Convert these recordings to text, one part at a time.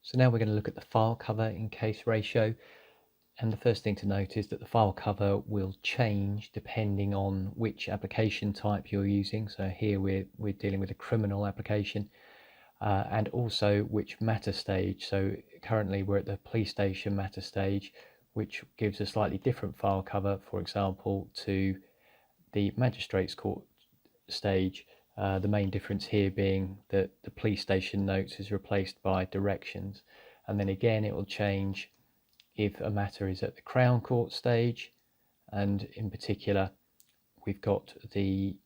So now we're going to look at the file cover in case ratio, and the first thing to note is that the file cover will change depending on which application type you're using. So here we're dealing with a criminal application, and also which matter stage. So currently we're at the police station matter stage, which gives a slightly different file cover, for example, to the magistrates court stage. The main difference here being that the police station notes is replaced by directions, and then again it will change if a matter is at the Crown Court stage, and in particular we've got the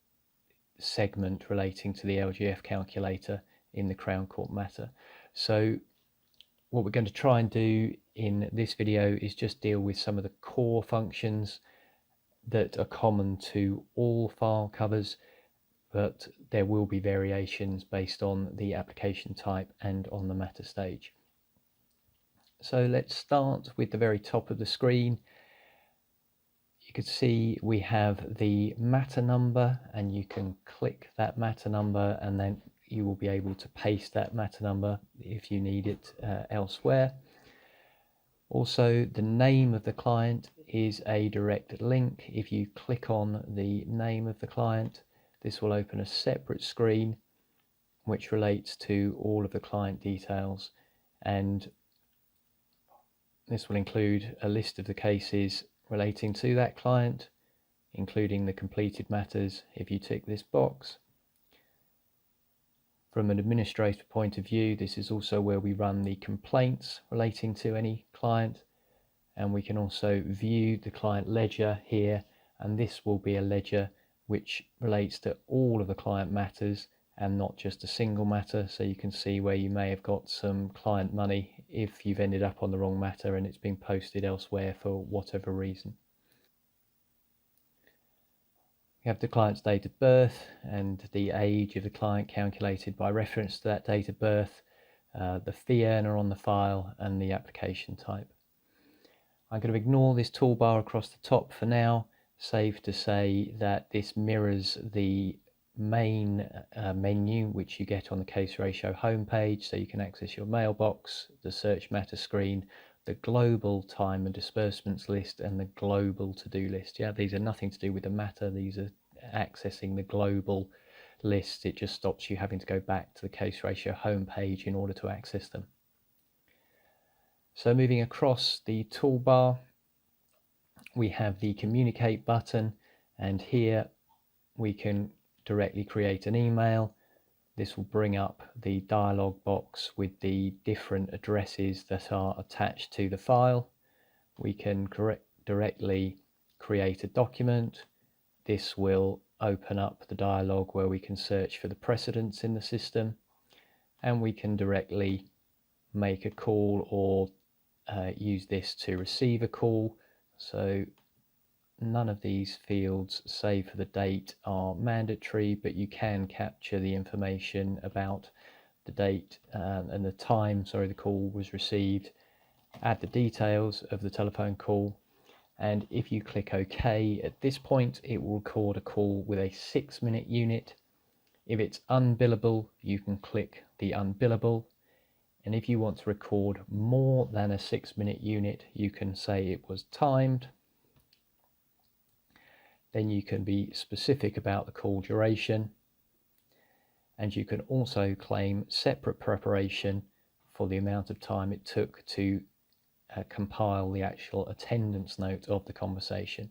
segment relating to the LGF calculator in the Crown Court matter. So what we're going to try and do in this video is just deal with some of the core functions that are common to all file covers, but there will be variations based on the application type and on the matter stage. So let's start with the very top of the screen. You can see we have the matter number, and you can click that matter number and then you will be able to paste that matter number if you need it elsewhere. Also, the name of the client is a direct link. If you click on the name of the client, this will open a separate screen which relates to all of the client details, and this will include a list of the cases relating to that client, including the completed matters if you tick this box. From an administrator point of view, this is also where we run the complaints relating to any client, and we can also view the client ledger here, and this will be a ledger which relates to all of the client matters and not just a single matter. So you can see where you may have got some client money if you've ended up on the wrong matter and it's been posted elsewhere for whatever reason. We have the client's date of birth and the age of the client calculated by reference to that date of birth, the fee earner on the file, and the application type. I'm going to ignore this toolbar across the top for now, save to say that this mirrors the main menu which you get on the case ratio homepage, so you can access your mailbox, the search matter screen, the global time and disbursements list, and the global to-do list. Yeah, these are nothing to do with the matter, these are accessing the global list. It just stops you having to go back to the case ratio homepage in order to access them. So moving across the toolbar, we have the communicate button, and here we can directly create an email. This will bring up the dialog box with the different addresses that are attached to the file. We can directly create a document. This will open up the dialog where we can search for the precedents in the system, and we can directly make a call or use this to receive a call. So none of these fields, save for the date, are mandatory, but you can capture the information about the date and the time, the call was received, add the details of the telephone call, and if you click OK at this point, it will record a call with a 6-minute unit. If it's unbillable, you can click the unbillable, and if you want to record more than a 6-minute unit, you can say it was timed. Then you can be specific about the call duration, and you can also claim separate preparation for the amount of time it took to compile the actual attendance note of the conversation.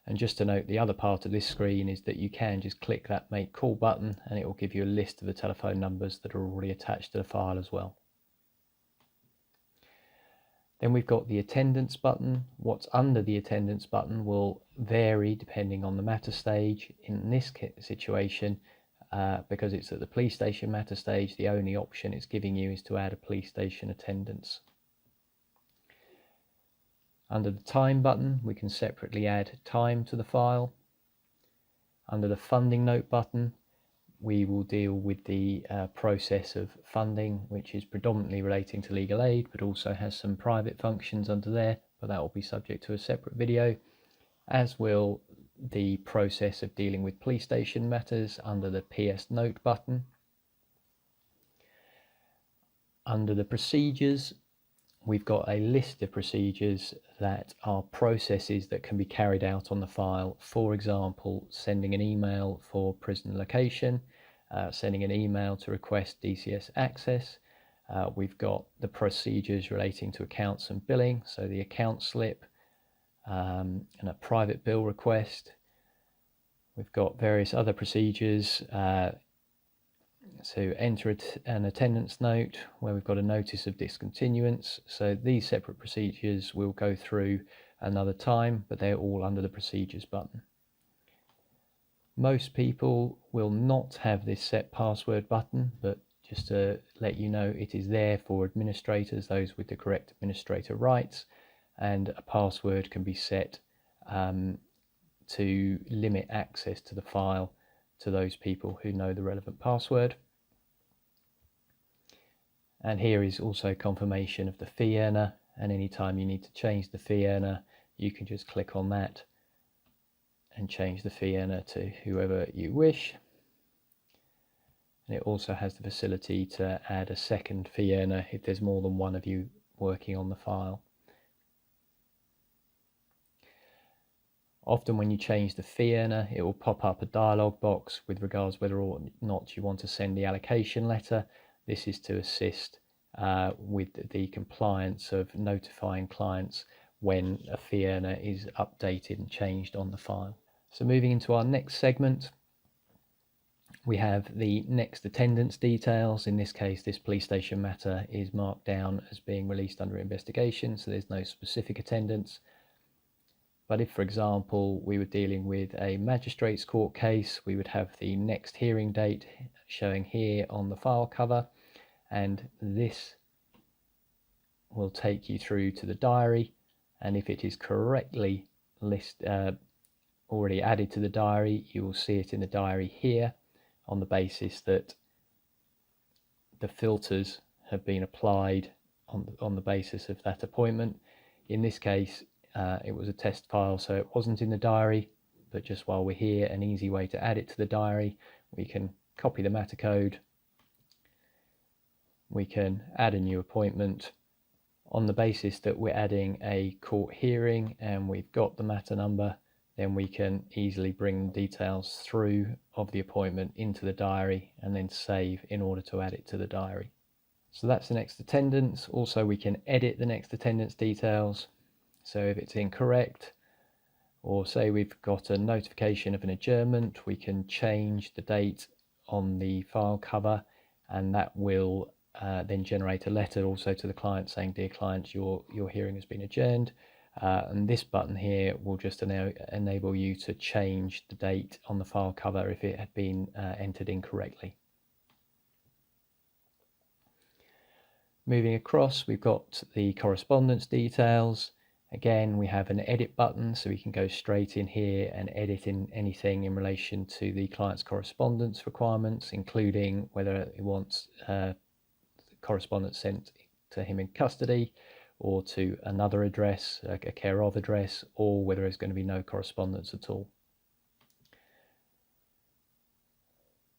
And just to note, the other part of this screen is that you can just click that make call button and it will give you a list of the telephone numbers that are already attached to the file as well. Then we've got the attendance button. What's under the attendance button will vary depending on the matter stage. In this situation, because it's at the police station matter stage, the only option it's giving you is to add a police station attendance. Under the time button, we can separately add time to the file. Under the funding note button, we will deal with the process of funding, which is predominantly relating to legal aid, but also has some private functions under there, but that will be subject to a separate video, as will the process of dealing with police station matters under the PS note button. Under the procedures, we've got a list of procedures that are processes that can be carried out on the file. For example, sending an email for prison location, sending an email to request DCS access. We've got the procedures relating to accounts and billing, so the account slip and a private bill request. We've got various other procedures. So enter an attendance note where we've got a notice of discontinuance. So these separate procedures we'll go through another time, but they're all under the procedures button. Most people will not have this set password button, but just to let you know, it is there for administrators, those with the correct administrator rights, and a password can be set to limit access to the file to those people who know the relevant password. And here is also confirmation of the fee earner, and anytime you need to change the fee earner, you can just click on that and change the fee earner to whoever you wish. And it also has the facility to add a second fee earner if there's more than one of you working on the file. Often when you change the fee earner, it will pop up a dialog box with regards whether or not you want to send the allocation letter. This is to assist with the compliance of notifying clients when a fee earner is updated and changed on the file. So moving into our next segment, we have the next attendance details. In this case, this police station matter is marked down as being released under investigation, so there's no specific attendance. But if, for example, we were dealing with a magistrates court case, we would have the next hearing date showing here on the file cover, and this will take you through to the diary. And if it is correctly already added to the diary, you will see it in the diary here on the basis that the filters have been applied on the basis of that appointment. In this case, it was a test file, so it wasn't in the diary, but just while we're here, an easy way to add it to the diary, we can copy the matter code, we can add a new appointment on the basis that we're adding a court hearing and we've got the matter number. Then we can easily bring details through of the appointment into the diary and then save in order to add it to the diary. So that's the next attendance. Also, we can edit the next attendance details. So if it's incorrect, or say we've got a notification of an adjournment, we can change the date on the file cover, and that will then generate a letter also to the client saying, dear client, your hearing has been adjourned. And this button here will just enable you to change the date on the file cover if it had been entered incorrectly. Moving across, we've got the correspondence details. Again, we have an edit button, so we can go straight in here and edit in anything in relation to the client's correspondence requirements, including whether he wants correspondence sent to him in custody or to another address, a care of address, or whether there's going to be no correspondence at all.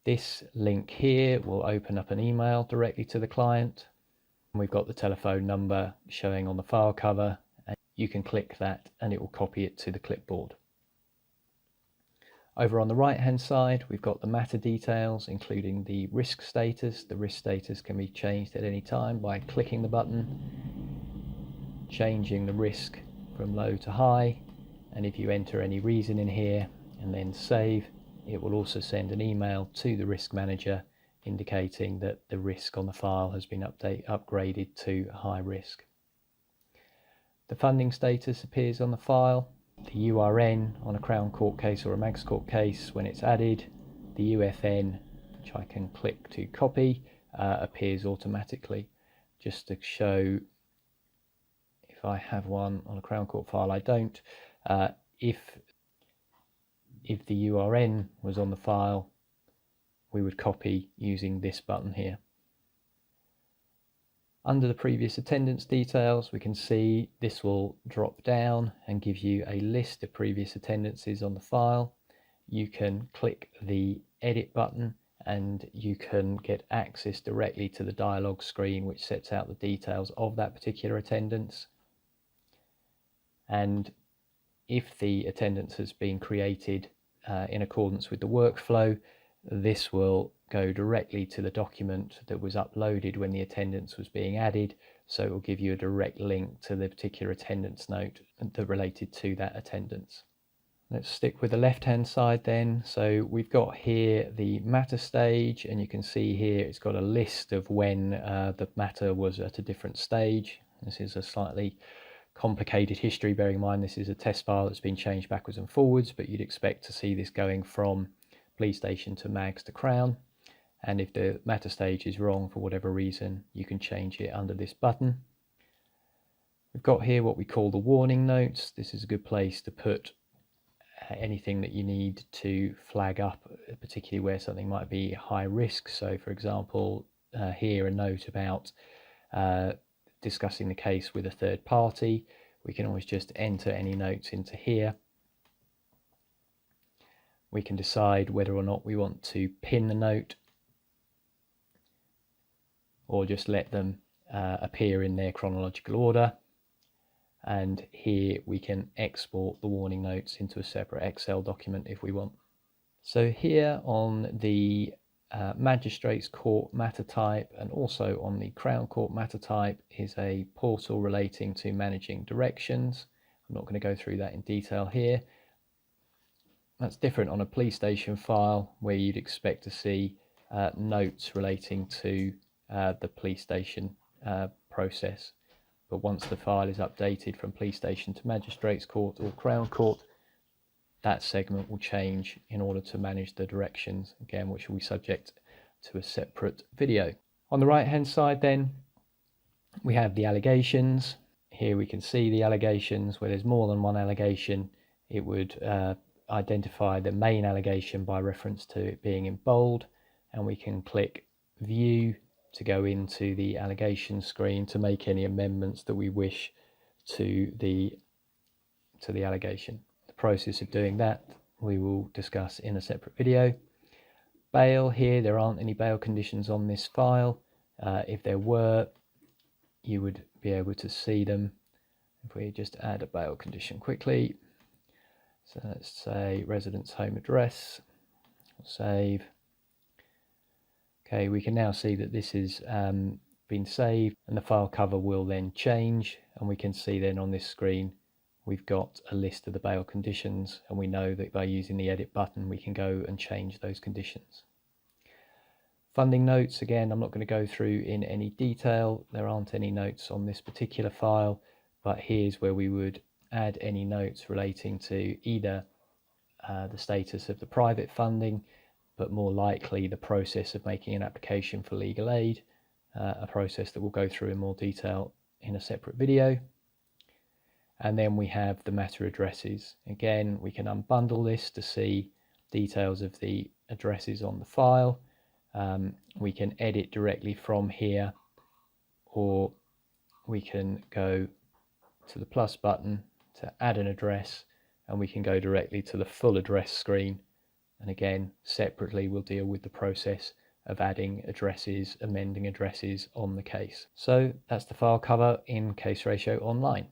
This link here will open up an email directly to the client. We've got the telephone number showing on the file cover, and you can click that and it will copy it to the clipboard. Over on the right hand side, we've got the matter details, including the risk status. The risk status can be changed at any time by clicking the button, changing the risk from low to high, and if you enter any reason in here and then save, it will also send an email to the risk manager indicating that the risk on the file has been upgraded to high risk. The funding status appears on the file. The URN on a Crown Court case or a Mags Court case, when it's added, the UFN, which I can click to copy, appears automatically. Just to show, if I have one on a Crown Court file, I don't. If the URN was on the file, we would copy using this button here. Under the previous attendance details, we can see this will drop down and give you a list of previous attendances on the file. You can click the edit button and you can get access directly to the dialog screen which sets out the details of that particular attendance. And if the attendance has been created in accordance with the workflow, this will go directly to the document that was uploaded when the attendance was being added, so it will give you a direct link to the particular attendance note that related to that attendance. Let's stick with the left hand side then. So we've got here the matter stage, and you can see here it's got a list of when the matter was at a different stage. This is a slightly complicated history, bearing in mind this is a test file that's been changed backwards and forwards, but you'd expect to see this going from police station to MAGS to Crown. And if the matter stage is wrong for whatever reason, you can change it under this button. We've got here what we call the warning notes. This is a good place to put anything that you need to flag up, particularly where something might be high risk. So for example, here a note about discussing the case with a third party. We can always just enter any notes into here. We can decide whether or not we want to pin the note or just let them appear in their chronological order. And here we can export the warning notes into a separate Excel document if we want. So here on the Magistrates Court matter type and also on the Crown Court matter type is a portal relating to managing directions. I'm not going to go through that in detail here. That's different on a police station file where you'd expect to see notes relating to the police station process. But once the file is updated from police station to Magistrates Court or Crown Court, that segment will change in order to manage the directions, again, which will be subject to a separate video. On the right hand side then, we have the allegations. Here we can see the allegations. Where there's more than one allegation, it would identify the main allegation by reference to it being in bold, and we can click View to go into the allegation screen to make any amendments that we wish to the allegation. The process of doing that we will discuss in a separate video. Bail, here there aren't any bail conditions on this file. If there were, you would be able to see them. If we just add a bail condition quickly, so let's say residence home address, save. Okay, we can now see that this has been saved, and the file cover will then change, and we can see then on this screen we've got a list of the bail conditions, and we know that by using the edit button we can go and change those conditions. Funding notes, again, I'm not going to go through in any detail. There aren't any notes on this particular file, but here's where we would add any notes relating to either the status of the private funding, but more likely the process of making an application for legal aid, a process that we'll go through in more detail in a separate video. And then we have the matter addresses. Again, we can unbundle this to see details of the addresses on the file. We can edit directly from here, or we can go to the plus button to add an address, and we can go directly to the full address screen. And again, separately we'll deal with the process of adding addresses, amending addresses on the case. So that's the file cover in Case Ratio Online.